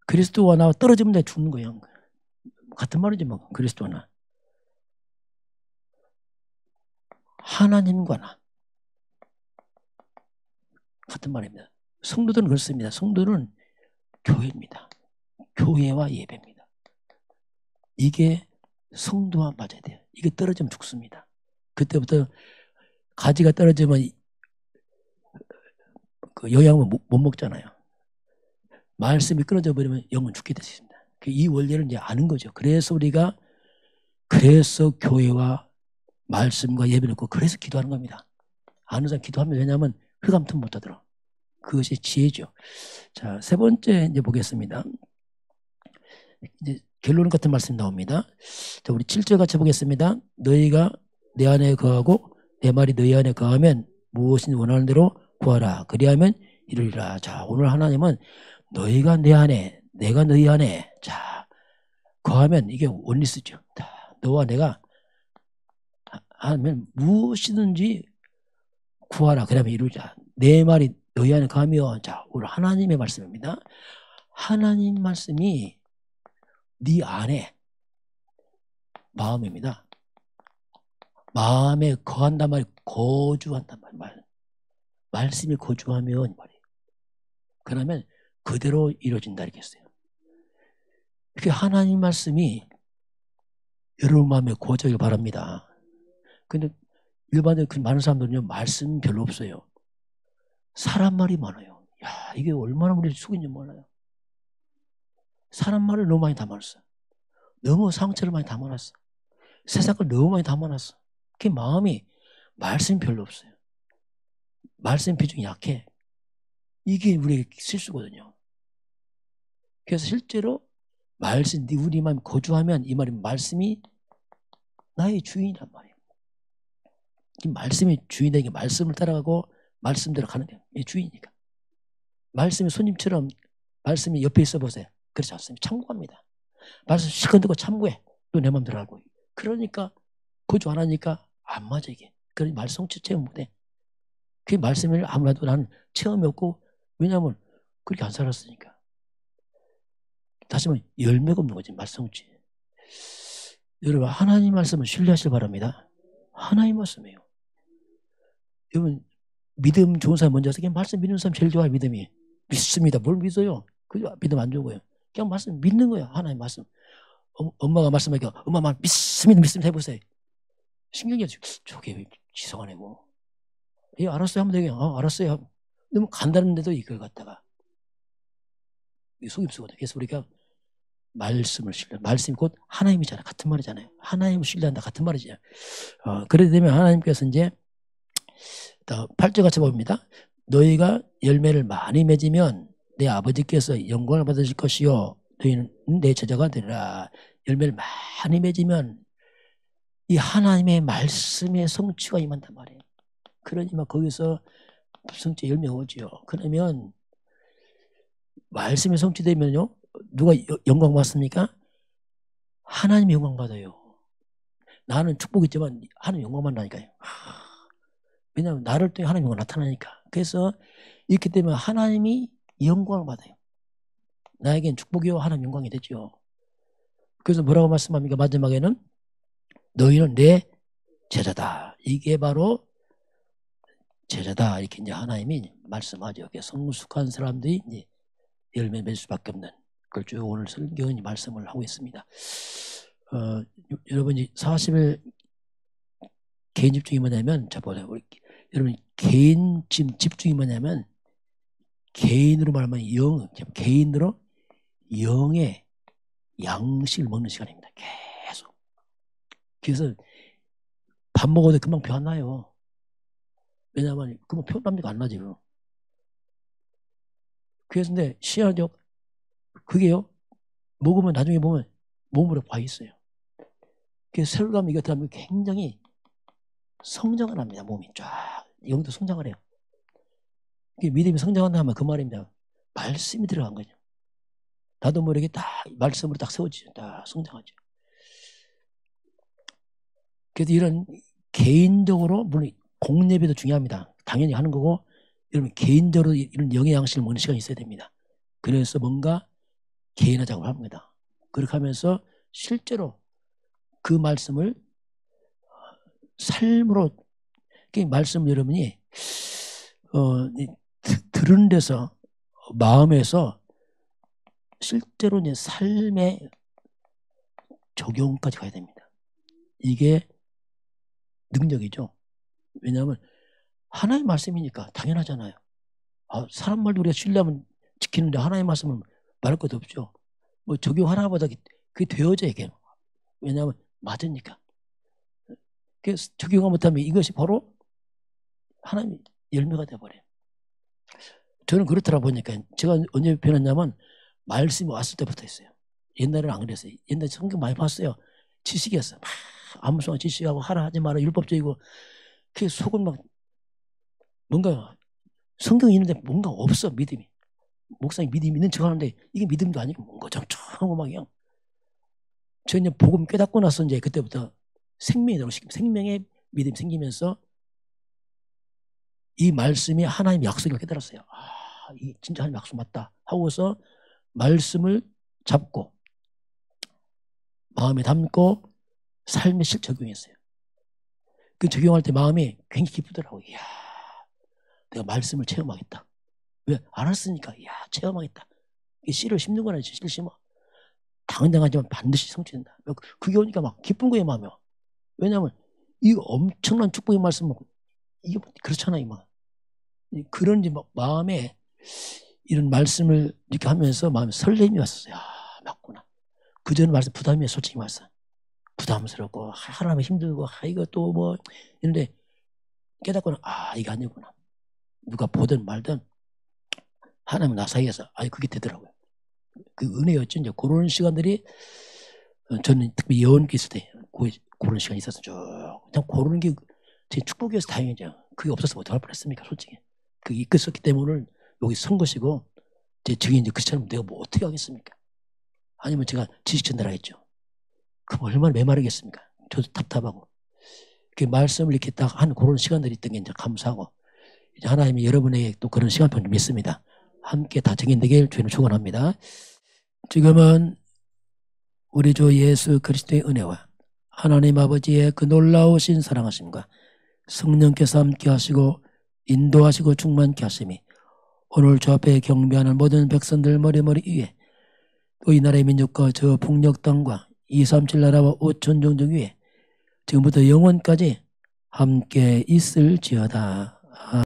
[SPEAKER 1] 그리스도와 나와 떨어지면 내가 죽는 거예요. 같은 말이지 뭐. 그리스도와 나, 하나님과 나 같은 말입니다. 성도들은 그렇습니다. 성도는 교회입니다. 교회와 예배입니다. 이게 성도와 맞아야 돼요. 이게 떨어지면 죽습니다. 그때부터 가지가 떨어지면 그 영양을 못 먹잖아요. 말씀이 끊어져 버리면 영은 죽게 되어 있습니다. 이 원리를 이제 아는 거죠. 그래서 우리가 교회와 말씀과 예배를 놓고 그래서 기도하는 겁니다. 아는 사람 기도하면 왜냐하면 흑암통 못 하더라. 그것이 지혜죠. 자, 세 번째 이제 보겠습니다. 이제 결론 같은 말씀 나옵니다. 자, 우리 7절 같이 보겠습니다. 너희가 내 안에 거하고 내 말이 너희 안에 거하면 무엇인지 원하는 대로 구하라. 그리하면 이루리라. 자, 오늘 하나님은 너희가 내 안에, 내가 너희 안에, 자, 거하면 이게 원리스죠. 너와 내가 하면 무엇이든지 구하라. 그러면 이루자. 내 말이 너희 안에 거하면, 자, 오늘 하나님의 말씀입니다. 하나님 말씀이 네 안에 마음입니다. 마음에 거한단 말이 거주한단 말. 말씀이 거주하면 말이에요. 그러면 그대로 이루어진다 이렇게 했어요. 이렇게 하나님 말씀이 여러분 마음에 거주하길 바랍니다. 근데 일반적으로 많은 사람들은요, 말씀 별로 없어요. 사람 말이 많아요. 야, 이게 얼마나 우리를 속인지 몰라요. 사람 말을 너무 많이 담아놨어. 너무 상처를 많이 담아놨어. 세상 걸 너무 많이 담아놨어. 그 마음이 말씀이 별로 없어요. 말씀 비중이 약해. 이게 우리의 실수거든요. 그래서 실제로 말씀, 우리 마음이 거주하면 이 말이 말씀이 나의 주인이란 말이에요. 이 말씀이 주인에게 말씀을 따라가고 말씀대로 가는 게 주인이니까. 말씀이 손님처럼 말씀이 옆에 있어 보세요. 그렇지 않습니다. 참고합니다. 말씀 시큰둥하고 참고해. 또 내 마음대로 알고. 그러니까 거주 안 하니까 안 맞아 이게. 그러니 말씀 성취 체험 못해. 그 말씀을 아무래도 나는 체험이 없고 왜냐하면 그렇게 안 살았으니까. 다시 말하면 열매가 없는 거지 말씀 성취. 여러분 하나님 말씀을 신뢰하시길 바랍니다. 하나님 말씀이에요. 여러분 믿음 좋은 사람 먼저 하세요. 그냥 말씀 믿는 사람 제일 좋아요. 믿음이. 믿습니다. 뭘 믿어요? 그죠? 믿음 안 좋은 거예요. 그냥 말씀 믿는 거예요. 하나님 말씀. 엄마가 말씀하니까 엄마 말 믿습니다 해보세요. 신경이 저게 왜 지성하네 뭐. 예, 알았어요 하면 되겠요. 알았어요. 너무 간다는데도 이걸 갖다가 속임 쓰거든요. 그래서 우리가 말씀을 신뢰. 말씀이 곧 하나님이잖아요. 같은 말이잖아요. 하나님을 신뢰한다 같은 말이죠. 그래 되면 하나님께서 이제 8절 같이 봅니다. 너희가 열매를 많이 맺으면 내 아버지께서 영광을 받으실 것이요 너희는 내 제자가 되리라. 열매를 많이 맺으면 이 하나님의 말씀의 성취가 임한단 말이에요. 그러니까 거기서 성취 열매가 오죠. 그러면 말씀이 성취되면요 누가 영광 받습니까? 하나님이 영광 받아요. 나는 축복이 있지만 하나님 영광 받는다니까요. 왜냐하면 나를 통해 하나님 영광 나타나니까. 그래서 이렇게 되면 하나님이 영광을 받아요. 나에겐 축복이요 하나님 영광이 되죠. 그래서 뭐라고 말씀합니까? 마지막에는 너희는 내 제자다. 이게 바로 제자다. 이렇게 이제 하나님이 말씀하죠. 성숙한 사람들이 이제 열매 맺을 수밖에 없는 그걸 쭉 오늘 성경이 말씀을 하고 있습니다. 여러분 40일 개인 집중이 뭐냐면 자 보세요. 여러분 개인 집중이 뭐냐면 개인으로 말하면 개인으로 영의 양식을 먹는 시간입니다. 계속. 그래서 밥 먹어도 금방 표 안 나요. 왜냐하면 금방 표 납니까 안 나죠. 그래서 근데 시야적 그게요. 먹으면 나중에 보면 몸으로 와 있어요. 그래서 혈감이 이거 들어가면 굉장히 성장을 합니다. 몸이 쫙 영도 성장을 해요. 믿음이 성장한다 하면 그 말입니다. 말씀이 들어간 거죠. 나도 모르게 딱 말씀으로 딱 세워지죠. 딱 성장하죠. 그래서 이런 개인적으로 물론 공예배도 중요합니다. 당연히 하는 거고 여러분 개인적으로 이런 영의 양식을 먹는 시간이 있어야 됩니다. 그래서 뭔가 개인화 작업을 합니다. 그렇게 하면서 실제로 그 말씀을 삶으로 그 말씀 여러분이 들은 데서 마음에서 실제로 이제 삶의 적용까지 가야 됩니다. 이게 능력이죠. 왜냐하면 하나의 말씀이니까 당연하잖아요. 사람 말도 우리가 신뢰하면 지키는데 하나의 말씀은 말할 것도 없죠. 뭐 적용 하나보다 그게 되어져 이게. 왜냐하면 맞으니까. 그래서 적용을 못하면 이것이 바로 하나님의 열매가 되어버려요. 저는 그렇더라 보니까 제가 언제 변했냐면 말씀이 왔을 때부터 했어요. 옛날에는 안 그랬어요. 옛날에 성경 많이 봤어요. 지식이었어. 막 아무 순간 지식하고 하라 하지 마라 율법적이고 그 속은 막 뭔가 성경이 있는데 뭔가 없어 믿음이. 목사님 믿음이 있는 척 하는데 이게 믿음도 아니고 뭔가 점점하고 막요. 저 이제 복음 깨닫고 나서 이제 그때부터 생명의 믿음이 생기면서 이 말씀이 하나님의 약속을 깨달았어요. 이 진짜 하나님의 약속 맞다 하고서 말씀을 잡고 마음에 담고 삶에 적용했어요. 그 적용할 때 마음이 굉장히 기쁘더라고요. 이야, 내가 말씀을 체험하겠다. 왜? 알았으니까. 이야, 체험하겠다. 씨를 심는 거나 씨를 심어. 당연하지만 반드시 성취된다. 그게 오니까 막 기쁜 거예요, 마음이. 왜냐하면 이 엄청난 축복의 말씀, 이게 그렇잖아요, 막. 그런 이제 마음에 이런 말씀을 이렇게 하면서 마음에 설렘이 왔어요. 맞구나. 그전 말씀 부담이에요, 솔직히 말씀. 부담스럽고 하나면 힘들고 이거 또 뭐 이런데 깨닫고는 이게 아니구나. 누가 보든 말든 하나님 나 사이에서 그게 되더라고요. 그 은혜였죠. 이제 그런 시간들이 저는 특히 예언기 있을 때 그런 시간이 있었어. 쭉 그냥 고르는 게 제 축복이어서 다행이죠. 그게 없었으면 어떡할 뻔했습니까, 솔직히. 그게 이끌었기 때문에 여기 선 것이고 제 증인 이제 그처럼 내가 뭐 어떻게 하겠습니까? 아니면 제가 지식 전달을 했죠. 그럼 얼마나 메마르겠습니까? 저도 답답하고. 그 말씀을 이렇게 딱 한 그런 시간들이 있던 게 이제 감사하고 이제 하나님이 여러분에게 또 그런 시간표를 믿습니다. 함께 다 증인되길 주님 축원합니다. 지금은 우리 주 예수 그리스도의 은혜와 하나님 아버지의 그 놀라우신 사랑하심과 성령께서 함께 하시고 인도하시고 충만케 하심이 오늘 주 앞에 경배하는 모든 백성들 머리머리 위에 또 이 나라의 민족과 저 북녘 땅과 237 나라와 5천 종족 위에 지금부터 영원까지 함께 있을지어다.